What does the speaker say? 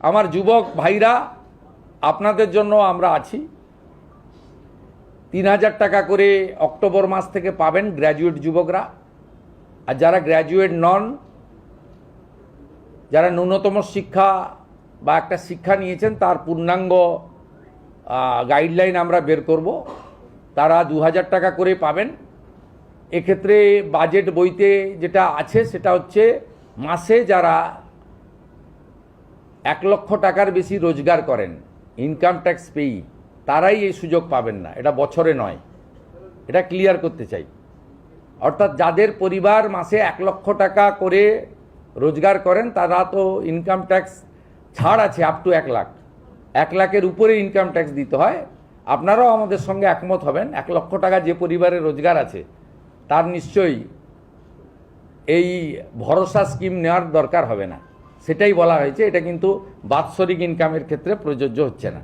আমার যুবক ভাইরা, আপনাদের জন্য আমরা আছি। 3000 টাকা করে অক্টোবর মাস থেকে পাবেন গ্র্যাজুয়েট যুবকরা। আর যারা গ্র্যাজুয়েট নন, যারা ন্যূনতম শিক্ষা বা একটা শিক্ষা নিয়েছেন তার পূর্ণাঙ্গ গাইডলাইন আমরা বের করব, তারা 2000 টাকা করে পাবেন। এক্ষেত্রে বাজেট বইতে যেটা আছে সেটা হচ্ছে মাসে যারা 1 লক্ষ টাকার বেশি রোজগার করেন, ইনকাম ট্যাক্স পেই, তারাই এই সুযোগ পাবেন না। এটা বছরে নয়, এটা ক্লিয়ার করতে চাই। অর্থাৎ যাদের পরিবার মাসে 1 লক্ষ টাকা করে রোজগার করেন তারা তো ইনকাম ট্যাক্স ছাড় আছে আপ টু 1 লাখ। 1 লাখের উপরে ইনকাম ট্যাক্স দিতে হয়। আপনারাও আমাদের সঙ্গে একমত হবেন, 1 লক্ষ টাকা যে পরিবারে রোজগার আছে তার নিশ্চয়ই এই ভরসা স্কিম নেওয়ার দরকার হবে না। সেটাই বলা হয়েছে, এটা কিন্তু বাৎসরিক ইনকামের ক্ষেত্রে প্রযোজ্য হচ্ছে না।